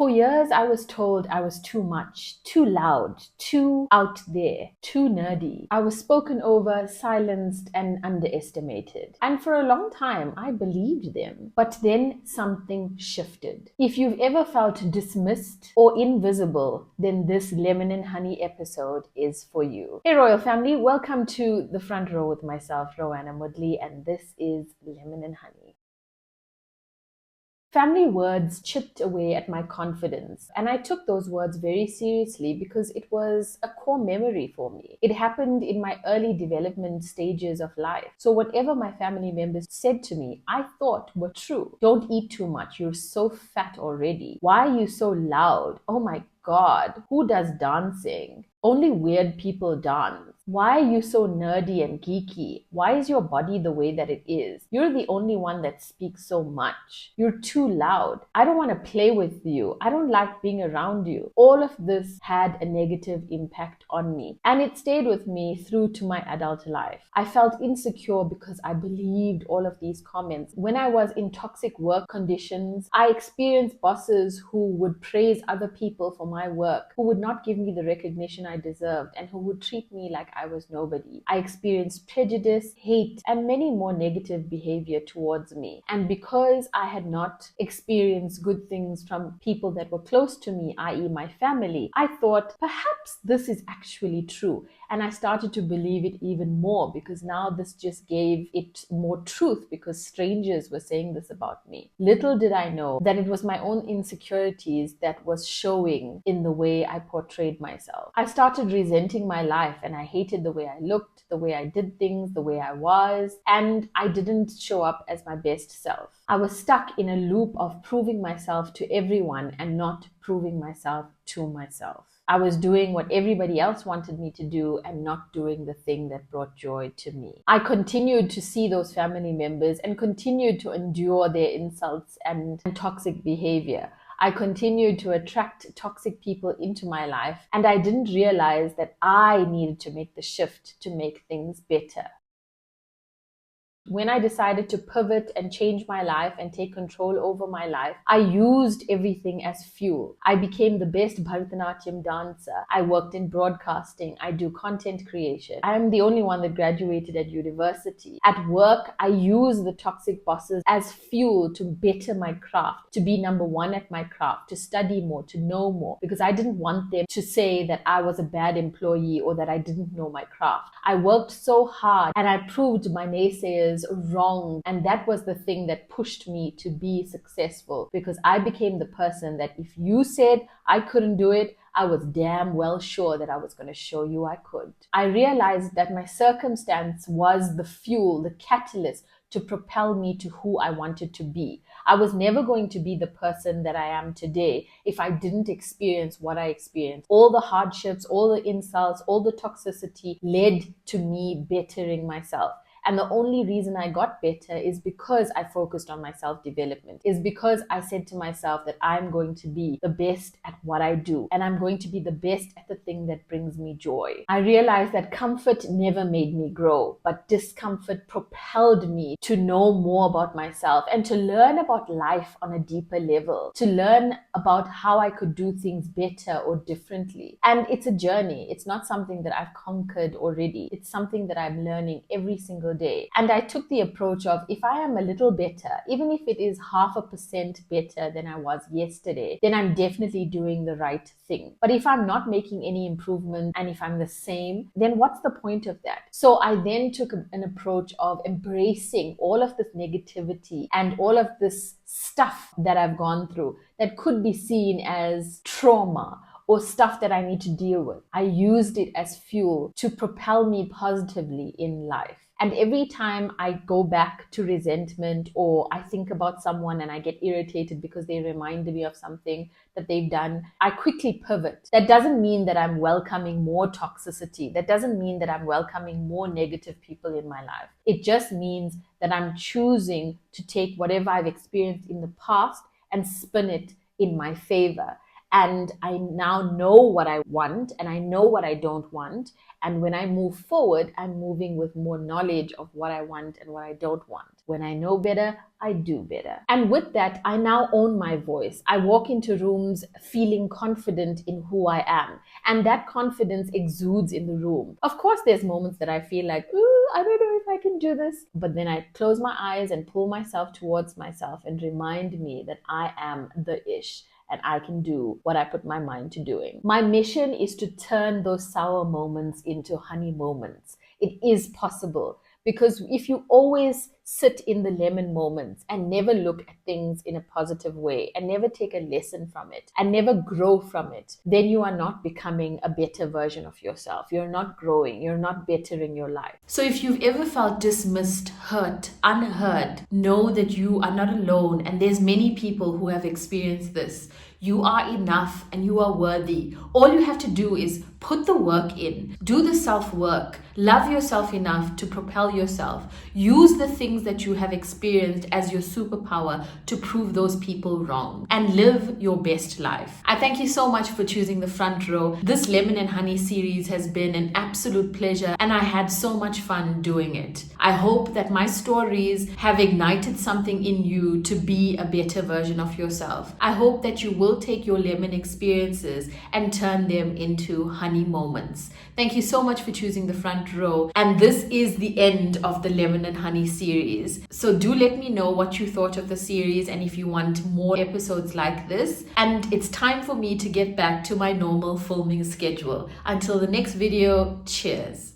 For years, I was told I was too much, too loud, too out there, too nerdy. I was spoken over, silenced, and underestimated. And for a long time, I believed them. But then something shifted. If you've ever felt dismissed or invisible, then this lemon and honey episode is for you. Hey, Royal Family, welcome to the front row with myself, Roanna Moodley, and this is Lemon and Honey. Family words chipped away at my confidence, and I took those words very seriously because it was a core memory for me. It happened in my early development stages of life. So whatever my family members said to me, I thought were true. Don't eat too much. You're so fat already. Why are you so loud? Oh my God, who does dancing? Only weird people dance. Why are you so nerdy and geeky? Why is your body the way that it is? You're the only one that speaks so much. You're too loud. I don't want to play with you. I don't like being around you. All of this had a negative impact on me, and it stayed with me through to my adult life. I felt insecure because I believed all of these comments. When I was in toxic work conditions, I experienced bosses who would praise other people for my work, who would not give me the recognition I deserved, and who would treat me like I was nobody. I experienced prejudice, hate, and many more negative behavior towards me. And because I had not experienced good things from people that were close to me, i.e. my family, I thought perhaps this is actually true. And I started to believe it even more because now this just gave it more truth because strangers were saying this about me. Little did I know that it was my own insecurities that was showing in the way I portrayed myself. I started resenting my life and I hated the way I looked, the way I did things, the way I was, and I didn't show up as my best self. I was stuck in a loop of proving myself to everyone and not proving myself to myself. I was doing what everybody else wanted me to do and not doing the thing that brought joy to me. I continued to see those family members and continued to endure their insults and toxic behavior. I continued to attract toxic people into my life, and I didn't realize that I needed to make the shift to make things better. When I decided to pivot and change my life and take control over my life, I used everything as fuel. I became the best Bharatanatyam dancer. I worked in broadcasting. I do content creation. I am the only one that graduated at university. At work, I use the toxic bosses as fuel to better my craft, to be number one at my craft, to study more, to know more, because I didn't want them to say that I was a bad employee or that I didn't know my craft. I worked so hard and I proved my naysayers wrong, and that was the thing that pushed me to be successful, because I became the person that if you said I couldn't do it, I was damn well sure that I was going to show you I could. I realized that my circumstance was the fuel, the catalyst to propel me to who I wanted to be. I was never going to be the person that I am today if I didn't experience what I experienced. All the hardships, all the insults, all the toxicity led to me bettering myself. And the only reason I got better is because I focused on my self-development, is because I said to myself that I'm going to be the best at what I do, and I'm going to be the best at the thing that brings me joy. I realized that comfort never made me grow, but discomfort propelled me to know more about myself and to learn about life on a deeper level, to learn about how I could do things better or differently. And it's a journey. It's not something that I've conquered already. It's something that I'm learning every single day. And I took the approach of, if I am a little better, even if it is 0.5% better than I was yesterday, then I'm definitely doing the right thing. But if I'm not making any improvement and if I'm the same, then what's the point of that? So I then took an approach of embracing all of this negativity and all of this stuff that I've gone through that could be seen as trauma or stuff that I need to deal with. I used it as fuel to propel me positively in life. And every time I go back to resentment, or I think about someone and I get irritated because they remind me of something that they've done, I quickly pivot. That doesn't mean that I'm welcoming more toxicity. That doesn't mean that I'm welcoming more negative people in my life. It just means that I'm choosing to take whatever I've experienced in the past and spin it in my favor. And I now know what I want and I know what I don't want. And when I move forward, I'm moving with more knowledge of what I want and what I don't want. When I know better, I do better. And with that, I now own my voice. I walk into rooms feeling confident in who I am. And that confidence exudes in the room. Of course, there's moments that I feel like, ooh, I don't know if I can do this. But then I close my eyes and pull myself towards myself and remind me that I am the ish and I can do what I put my mind to doing. My mission is to turn those sour moments into honey moments. It is possible. Because if you always sit in the lemon moments and never look at things in a positive way and never take a lesson from it and never grow from it, then you are not becoming a better version of yourself. You're not growing. You're not bettering your life. So if you've ever felt dismissed, hurt, unheard, know that you are not alone, and there's many people who have experienced this. You are enough and you are worthy. All you have to do is put the work in, do the self-work, love yourself enough to propel yourself. Use the things that you have experienced as your superpower to prove those people wrong and live your best life. I thank you so much for choosing the front row. This Lemon and Honey series has been an absolute pleasure and I had so much fun doing it. I hope that my stories have ignited something in you to be a better version of yourself. I hope that you will take your lemon experiences and turn them into honey moments. Thank you so much for choosing the front row. And this is the end of the Lemon and Honey series. So do let me know what you thought of the series and if you want more episodes like this. And it's time for me to get back to my normal filming schedule. Until the next video, cheers.